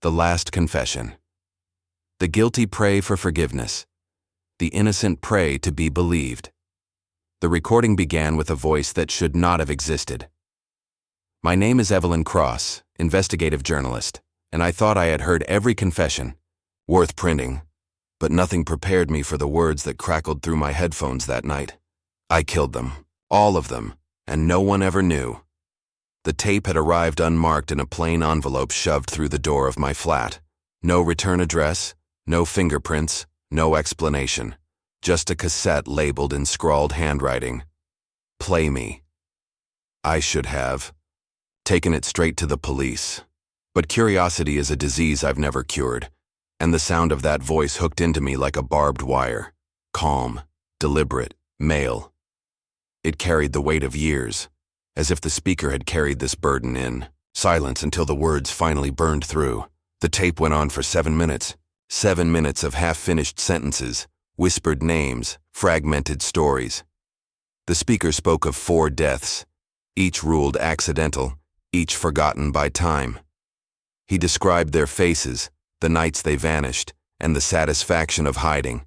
The last confession. The guilty pray for forgiveness. The innocent pray to be believed. The recording began with a voice that should not have existed. My name is Evelyn Cross, investigative journalist, and I thought I had heard every confession, worth printing, but nothing prepared me for the words that crackled through my headphones that night. I killed them, all of them, and no one ever knew. The tape had arrived unmarked in a plain envelope shoved through the door of my flat. No return address, no fingerprints, no explanation. Just a cassette labeled in scrawled handwriting. Play me. I should have taken it straight to the police. But curiosity is a disease I've never cured, and the sound of that voice hooked into me like a barbed wire. Calm, deliberate, male. It carried the weight of years, as if the speaker had carried this burden in silence until the words finally burned through. The tape went on for 7 minutes. 7 minutes of half-finished sentences, whispered names, fragmented stories. The speaker spoke of 4 deaths, each ruled accidental, each forgotten by time. He described their faces, the nights they vanished, and the satisfaction of hiding.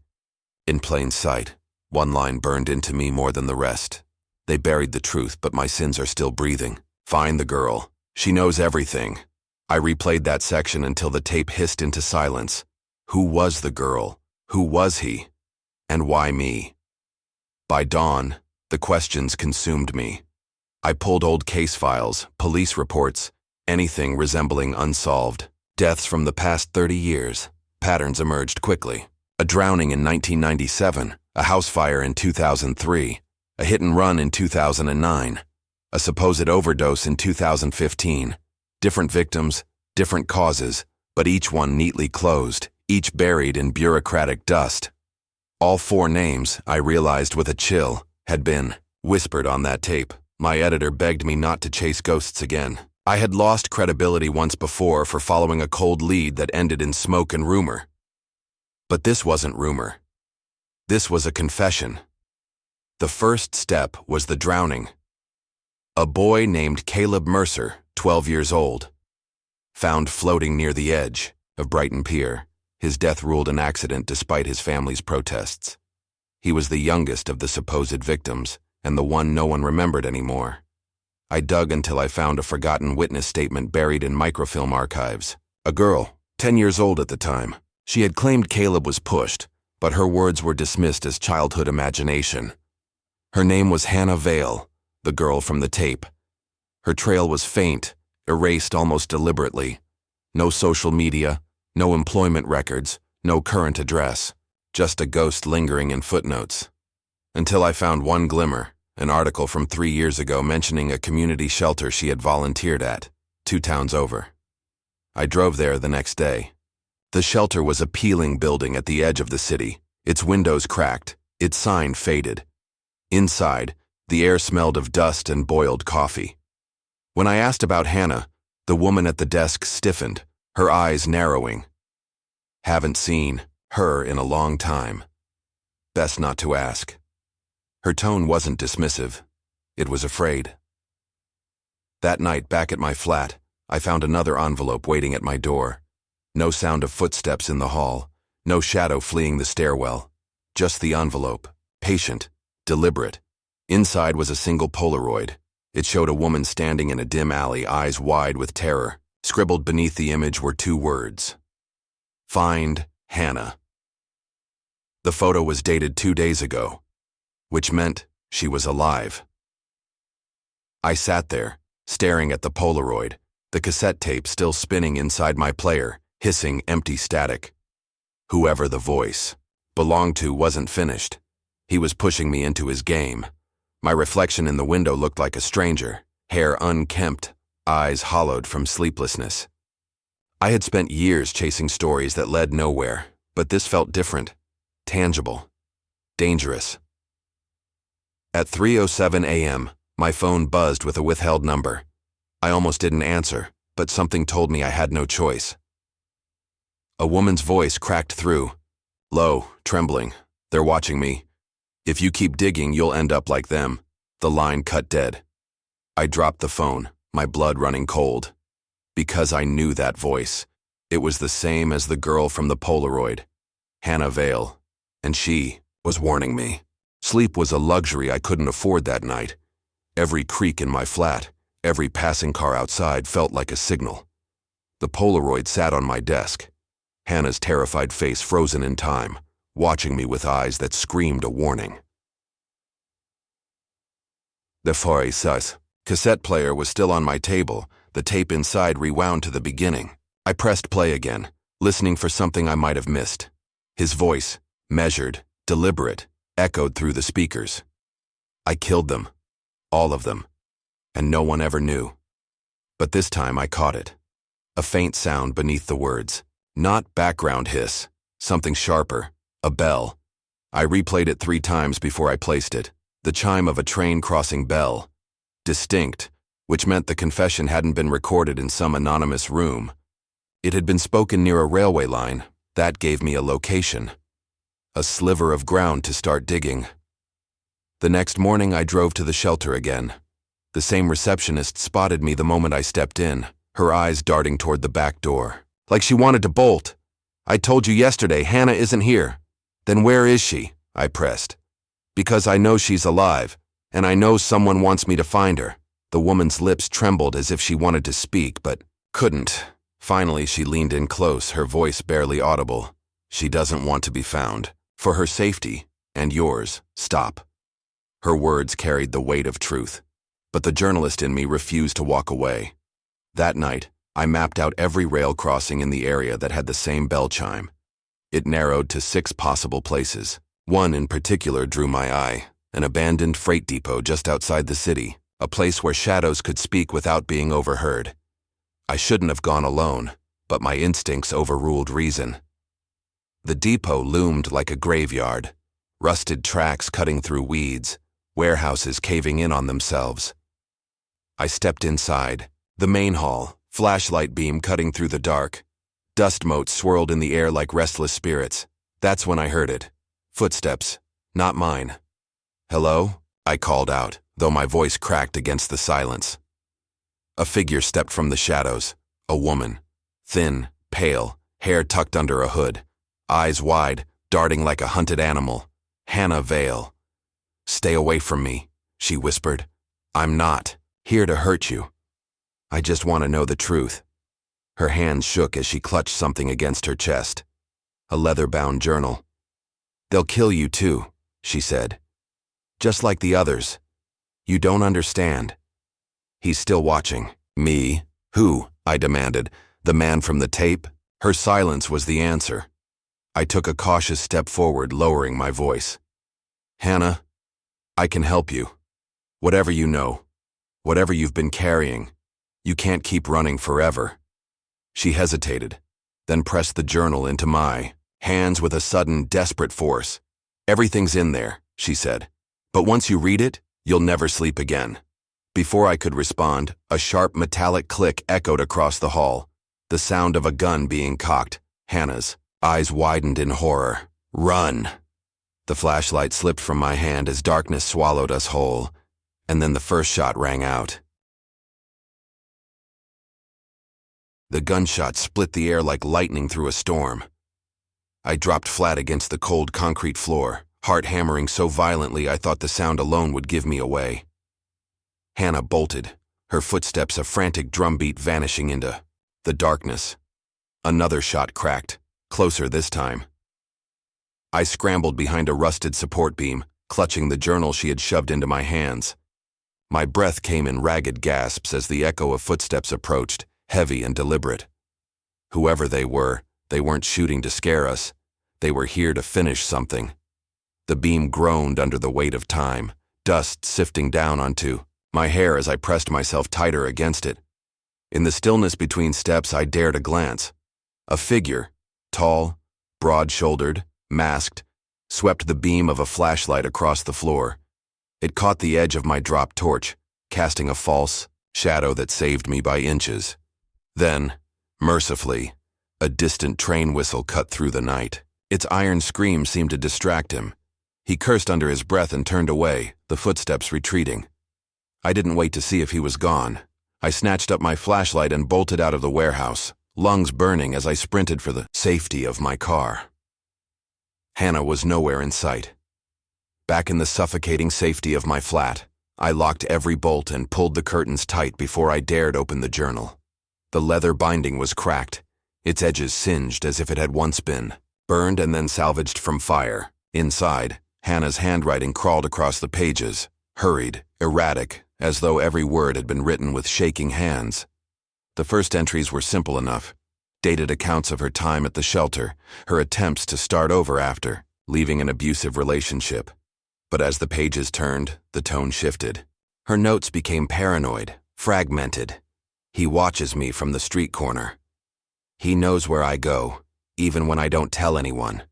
In plain sight, one line burned into me more than the rest. They buried the truth, but my sins are still breathing. Find the girl. She knows everything. I replayed that section until the tape hissed into silence. Who was the girl? Who was he? And why me? By dawn, the questions consumed me. I pulled old case files, police reports, anything resembling unsolved. Deaths from the past 30 years. Patterns emerged quickly. A drowning in 1997, a house fire in 2003, a hit and run in 2009, a supposed overdose in 2015. Different victims, different causes, but each one neatly closed, each buried in bureaucratic dust. All 4 names, I realized with a chill, had been whispered on that tape. My editor begged me not to chase ghosts again. I had lost credibility once before for following a cold lead that ended in smoke and rumor. But this wasn't rumor. This was a confession. The first step was the drowning. A boy named Caleb Mercer, 12 years old, found floating near the edge of Brighton Pier. His death ruled an accident despite his family's protests. He was the youngest of the supposed victims, and the one no one remembered anymore. I dug until I found a forgotten witness statement buried in microfilm archives. A girl, 10 years old at the time. She had claimed Caleb was pushed, but her words were dismissed as childhood imagination. Her name was Hannah Vale, the girl from the tape. Her trail was faint, erased almost deliberately. No social media, no employment records, no current address, just a ghost lingering in footnotes. Until I found one glimmer, an article from 3 years ago mentioning a community shelter she had volunteered at, 2 towns over. I drove there the next day. The shelter was a peeling building at the edge of the city, its windows cracked, its sign faded. Inside, the air smelled of dust and boiled coffee. When I asked about Hannah, the woman at the desk stiffened, her eyes narrowing. Haven't seen her in a long time. Best not to ask. Her tone wasn't dismissive. It was afraid. That night, back at my flat, I found another envelope waiting at my door. No sound of footsteps in the hall, no shadow fleeing the stairwell. Just the envelope, patient, deliberate. Inside was a single Polaroid. It showed a woman standing in a dim alley, eyes wide with terror. Scribbled beneath the image were 2 words. Find Hannah. The photo was dated 2 days ago, which meant she was alive. I sat there, staring at the Polaroid, the cassette tape still spinning inside my player, hissing empty static. Whoever the voice belonged to wasn't finished. He was pushing me into his game. My reflection in the window looked like a stranger, hair unkempt, eyes hollowed from sleeplessness. I had spent years chasing stories that led nowhere, but this felt different, tangible, dangerous. At 3:07 a.m., my phone buzzed with a withheld number. I almost didn't answer, but something told me I had no choice. A woman's voice cracked through. Low, trembling. They're watching me. If you keep digging, you'll end up like them. The line cut dead. I dropped the phone, my blood running cold. Because I knew that voice. It was the same as the girl from the Polaroid, Hannah Vale, and she was warning me. Sleep was a luxury I couldn't afford that night. Every creak in my flat, every passing car outside felt like a signal. The Polaroid sat on my desk, Hannah's terrified face frozen in time, watching me with eyes that screamed a warning. The Foy Sus cassette player was still on my table, the tape inside rewound to the beginning. I pressed play again, listening for something I might have missed. His voice, measured, deliberate, echoed through the speakers. I killed them, all of them, and no one ever knew. But this time I caught it. A faint sound beneath the words. Not background hiss, something sharper, a bell. I replayed it 3 times before I placed it. The chime of a train crossing bell. Distinct, which meant the confession hadn't been recorded in some anonymous room. It had been spoken near a railway line. That gave me a location. A sliver of ground to start digging. The next morning I drove to the shelter again. The same receptionist spotted me the moment I stepped in, her eyes darting toward the back door. Like she wanted to bolt. I told you yesterday Hannah isn't here. Then where is she? I pressed. Because I know she's alive, and I know someone wants me to find her. The woman's lips trembled as if she wanted to speak, but couldn't. Finally, she leaned in close, her voice barely audible. She doesn't want to be found. For her safety, and yours, stop. Her words carried the weight of truth, but the journalist in me refused to walk away. That night, I mapped out every rail crossing in the area that had the same bell chime. It narrowed to 6 possible places. One in particular drew my eye, an abandoned freight depot just outside the city, a place where shadows could speak without being overheard. I shouldn't have gone alone, but my instincts overruled reason. The depot loomed like a graveyard, rusted tracks cutting through weeds, warehouses caving in on themselves. I stepped inside, the main hall, flashlight beam cutting through the dark. Dust motes swirled in the air like restless spirits. That's when I heard it. Footsteps, not mine. Hello? I called out, though my voice cracked against the silence. A figure stepped from the shadows, a woman, thin, pale, hair tucked under a hood, eyes wide, darting like a hunted animal. Hannah Vale. Stay away from me, she whispered. I'm not here to hurt you. I just want to know the truth. Her hands shook as she clutched something against her chest. A leather-bound journal. They'll kill you too, she said. Just like the others. You don't understand. He's still watching. Me? Who? I demanded. The man from the tape? Her silence was the answer. I took a cautious step forward, lowering my voice. Hannah, I can help you. Whatever you know. Whatever you've been carrying. You can't keep running forever. She hesitated, then pressed the journal into my hands with a sudden, desperate force. Everything's in there, she said. But once you read it, you'll never sleep again. Before I could respond, a sharp metallic click echoed across the hall, the sound of a gun being cocked. Hannah's eyes widened in horror. Run! The flashlight slipped from my hand as darkness swallowed us whole, and then the first shot rang out. The gunshot split the air like lightning through a storm. I dropped flat against the cold concrete floor, heart hammering so violently I thought the sound alone would give me away. Hannah bolted, her footsteps a frantic drumbeat vanishing into the darkness. Another shot cracked, closer this time. I scrambled behind a rusted support beam, clutching the journal she had shoved into my hands. My breath came in ragged gasps as the echo of footsteps approached, heavy and deliberate. Whoever they weren't shooting to scare us. They were here to finish something. The beam groaned under the weight of time, dust sifting down onto my hair as I pressed myself tighter against it. In the stillness between steps, I dared a glance. A figure, tall, broad-shouldered, masked, swept the beam of a flashlight across the floor. It caught the edge of my dropped torch, casting a false shadow that saved me by inches. Then, mercifully, a distant train whistle cut through the night. Its iron scream seemed to distract him. He cursed under his breath and turned away, the footsteps retreating. I didn't wait to see if he was gone. I snatched up my flashlight and bolted out of the warehouse, lungs burning as I sprinted for the safety of my car. Hannah was nowhere in sight. Back in the suffocating safety of my flat, I locked every bolt and pulled the curtains tight before I dared open the journal. The leather binding was cracked, its edges singed as if it had once been, burned and then salvaged from fire. Inside, Hannah's handwriting crawled across the pages, hurried, erratic, as though every word had been written with shaking hands. The first entries were simple enough, dated accounts of her time at the shelter, her attempts to start over after, leaving an abusive relationship. But as the pages turned, the tone shifted. Her notes became paranoid, fragmented. He watches me from the street corner. He knows where I go, even when I don't tell anyone.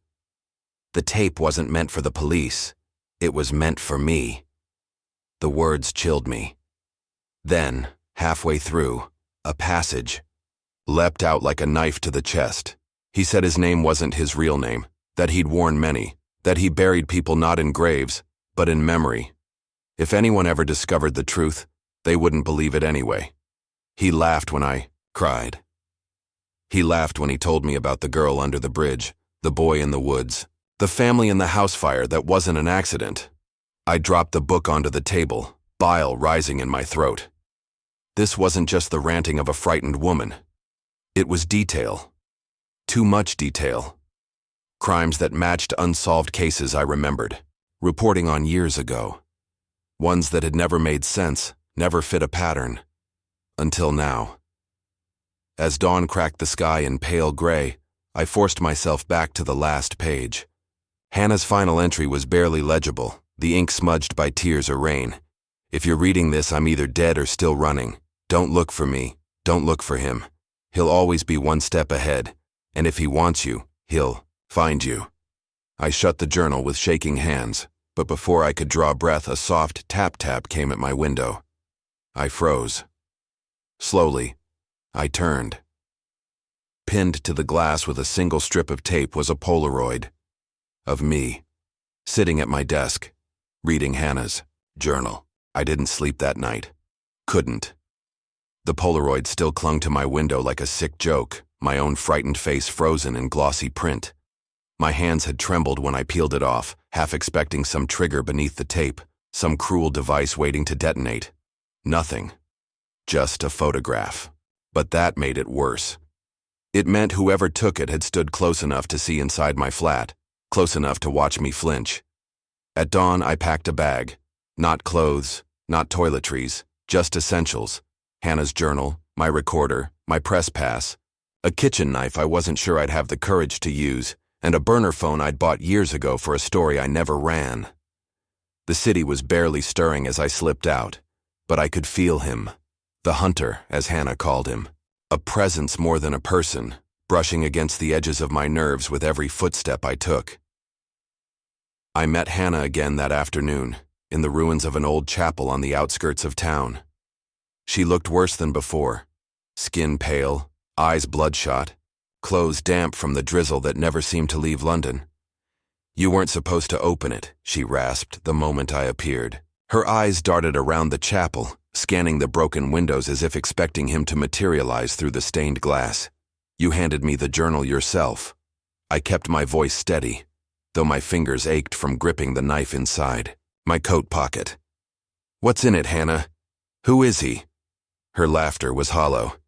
The tape wasn't meant for the police. It was meant for me. The words chilled me. Then, halfway through, a passage leapt out like a knife to the chest. He said his name wasn't his real name, that he'd worn many, that he buried people not in graves, but in memory. If anyone ever discovered the truth, they wouldn't believe it anyway. He laughed when I cried. He laughed when he told me about the girl under the bridge, the boy in the woods, the family in the house fire that wasn't an accident. I dropped the book onto the table, bile rising in my throat. This wasn't just the ranting of a frightened woman. It was detail. Too much detail. Crimes that matched unsolved cases I remembered, reporting on years ago. Ones that had never made sense, never fit a pattern. Until now. As dawn cracked the sky in pale gray, I forced myself back to the last page. Hannah's final entry was barely legible, the ink smudged by tears or rain. If you're reading this, I'm either dead or still running. Don't look for me. Don't look for him. He'll always be one step ahead. And if he wants you, he'll find you. I shut the journal with shaking hands, but before I could draw breath, a soft tap-tap came at my window. I froze. Slowly, I turned. Pinned to the glass with a single strip of tape was a Polaroid of me, sitting at my desk, reading Hannah's journal. I didn't sleep that night. Couldn't. The Polaroid still clung to my window like a sick joke, my own frightened face frozen in glossy print. My hands had trembled when I peeled it off, half expecting some trigger beneath the tape, some cruel device waiting to detonate. Nothing. Just a photograph. But that made it worse. It meant whoever took it had stood close enough to see inside my flat, close enough to watch me flinch. At dawn, I packed a bag. Not clothes, not toiletries, just essentials. Hannah's journal, my recorder, my press pass, a kitchen knife I wasn't sure I'd have the courage to use, and a burner phone I'd bought years ago for a story I never ran. The city was barely stirring as I slipped out, but I could feel him, the hunter, as Hannah called him, a presence more than a person, brushing against the edges of my nerves with every footstep I took. I met Hannah again that afternoon, in the ruins of an old chapel on the outskirts of town. She looked worse than before, skin pale, eyes bloodshot, clothes damp from the drizzle that never seemed to leave London. "You weren't supposed to open it," she rasped the moment I appeared. Her eyes darted around the chapel, scanning the broken windows as if expecting him to materialize through the stained glass. "You handed me the journal yourself." I kept my voice steady, though my fingers ached from gripping the knife inside. My coat pocket. "What's in it, Hannah? Who is he?" Her laughter was hollow.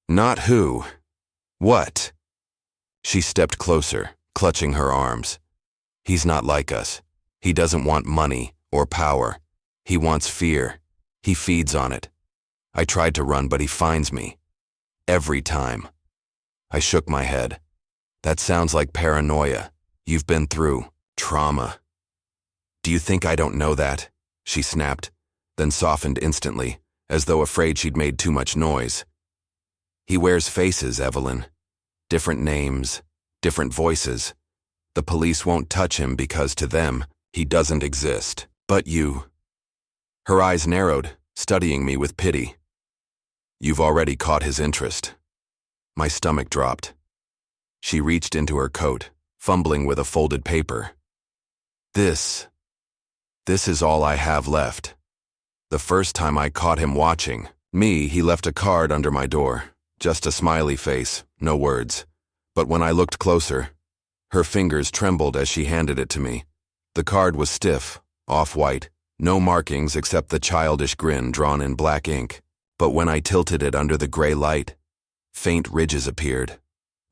"Not who. What?" She stepped closer, clutching her arms. "He's not like us. He doesn't want money or power. He wants fear. He feeds on it. I tried to run, but he finds me. Every time." I shook my head. "That sounds like paranoia. You've been through trauma." "Do you think I don't know that?" she snapped, then softened instantly, as though afraid she'd made too much noise. "He wears faces, Evelyn. Different names, different voices. The police won't touch him because to them, he doesn't exist. But you..." Her eyes narrowed, studying me with pity. "You've already caught his interest." My stomach dropped. She reached into her coat, fumbling with a folded paper. This is all I have left. The first time I caught him watching me, he left a card under my door. Just a smiley face, no words. But when I looked closer, her fingers trembled as she handed it to me. The card was stiff, off-white, no markings except the childish grin drawn in black ink. But when I tilted it under the gray light, faint ridges appeared.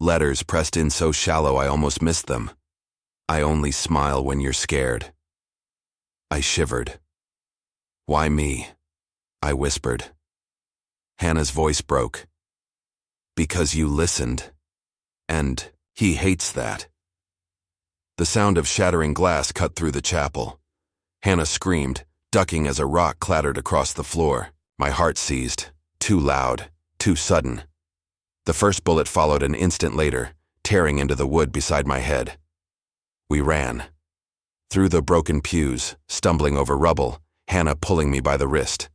Letters pressed in so shallow I almost missed them. I only smile when you're scared. I shivered. Why me? I whispered. Hannah's voice broke. Because you listened. And he hates that. The sound of shattering glass cut through the chapel. Hannah screamed, ducking as a rock clattered across the floor. My heart seized. Too loud, too sudden. The first bullet followed an instant later, tearing into the wood beside my head. We ran. Through the broken pews, stumbling over rubble, Hannah pulling me by the wrist.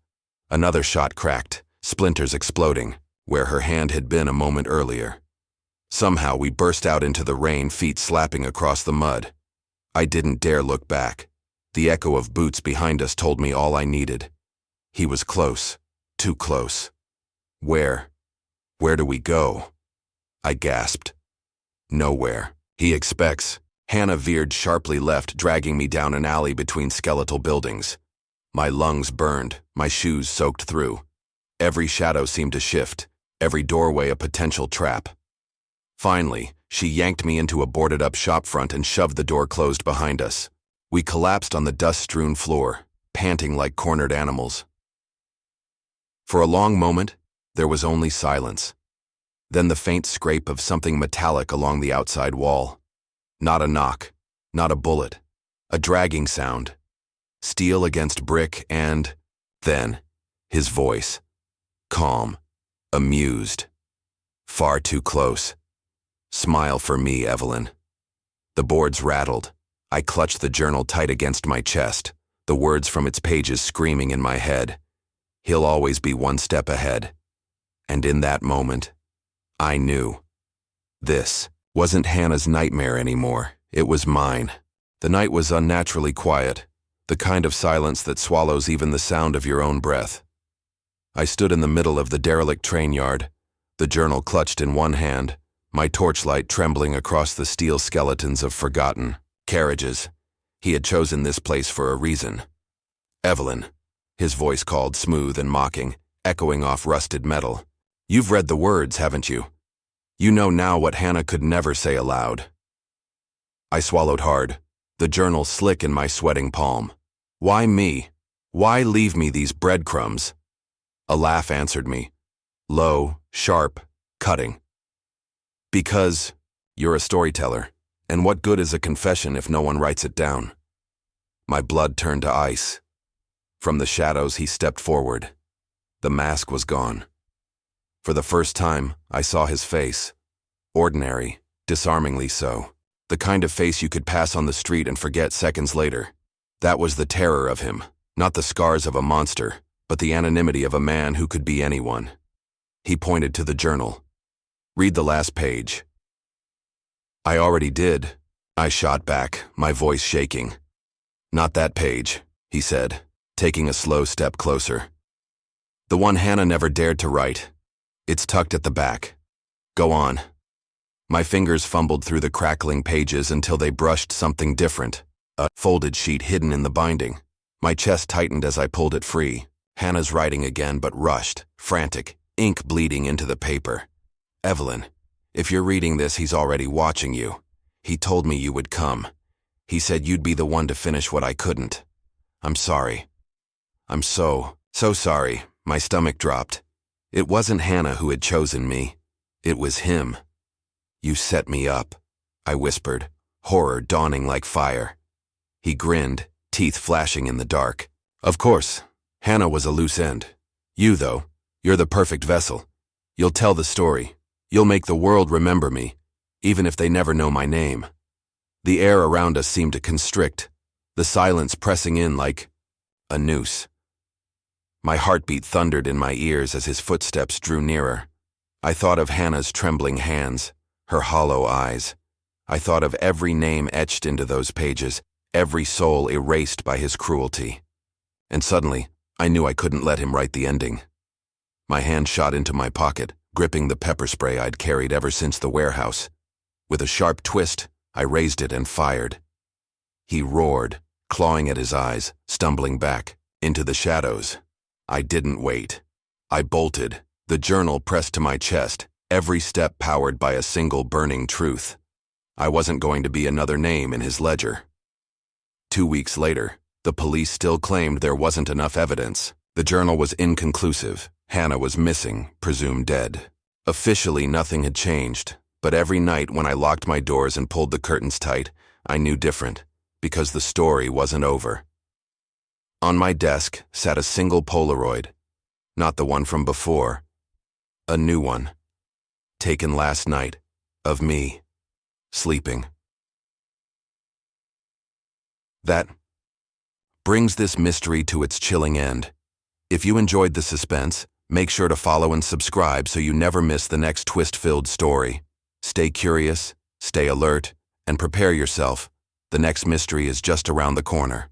Another shot cracked, splinters exploding, where her hand had been a moment earlier. Somehow we burst out into the rain, feet slapping across the mud. I didn't dare look back. The echo of boots behind us told me all I needed. He was close, too close. Where do we go? I gasped. Nowhere. He expects. Hannah veered sharply left, dragging me down an alley between skeletal buildings. My lungs burned, my shoes soaked through. Every shadow seemed to shift, every doorway a potential trap. Finally, she yanked me into a boarded-up shopfront and shoved the door closed behind us. We collapsed on the dust-strewn floor, panting like cornered animals. For a long moment, there was only silence. Then the faint scrape of something metallic along the outside wall. Not a knock, not a bullet, a dragging sound. Steel against brick and, then, his voice. Calm, amused. Far too close. Smile for me, Evelyn. The boards rattled. I clutched the journal tight against my chest, the words from its pages screaming in my head. He'll always be one step ahead. And in that moment, I knew. This wasn't Hannah's nightmare anymore. It was mine. The night was unnaturally quiet, the kind of silence that swallows even the sound of your own breath. I stood in the middle of the derelict train yard, the journal clutched in one hand, my torchlight trembling across the steel skeletons of forgotten carriages. He had chosen this place for a reason. Evelyn, his voice called, smooth and mocking, echoing off rusted metal. You've read the words, haven't you? You know now what Hannah could never say aloud. I swallowed hard, the journal slick in my sweating palm. Why me? Why leave me these breadcrumbs? A laugh answered me. Low, sharp, cutting. Because you're a storyteller, and what good is a confession if no one writes it down? My blood turned to ice. From the shadows he stepped forward. The mask was gone. For the first time, I saw his face. Ordinary, disarmingly so. The kind of face you could pass on the street and forget seconds later. That was the terror of him, not the scars of a monster, but the anonymity of a man who could be anyone. He pointed to the journal. Read the last page. I already did. I shot back, my voice shaking. Not that page, he said, taking a slow step closer. The one Hannah never dared to write. It's tucked at the back. Go on. My fingers fumbled through the crackling pages until they brushed something different, a folded sheet hidden in the binding. My chest tightened as I pulled it free. Hannah's writing again, but rushed, frantic, ink bleeding into the paper. Evelyn, if you're reading this, he's already watching you. He told me you would come. He said you'd be the one to finish what I couldn't. I'm sorry. I'm so sorry. My stomach dropped. It wasn't Hannah who had chosen me. It was him. You set me up, I whispered, horror dawning like fire. He grinned, teeth flashing in the dark. Of course, Hannah was a loose end. You, though, you're the perfect vessel. You'll tell the story. You'll make the world remember me, even if they never know my name. The air around us seemed to constrict, the silence pressing in like a noose. My heartbeat thundered in my ears as his footsteps drew nearer. I thought of Hannah's trembling hands, her hollow eyes. I thought of every name etched into those pages, every soul erased by his cruelty. And suddenly, I knew I couldn't let him write the ending. My hand shot into my pocket, gripping the pepper spray I'd carried ever since the warehouse. With a sharp twist, I raised it and fired. He roared, clawing at his eyes, stumbling back, into the shadows. I didn't wait. I bolted, the journal pressed to my chest, every step powered by a single burning truth. I wasn't going to be another name in his ledger. 2 weeks later, the police still claimed there wasn't enough evidence. The journal was inconclusive. Hannah was missing, presumed dead. Officially, nothing had changed, but every night when I locked my doors and pulled the curtains tight, I knew different, because the story wasn't over. On my desk sat a single Polaroid, not the one from before, a new one, taken last night, of me, sleeping. That brings this mystery to its chilling end. If you enjoyed the suspense, make sure to follow and subscribe so you never miss the next twist-filled story. Stay curious, stay alert, and prepare yourself. The next mystery is just around the corner.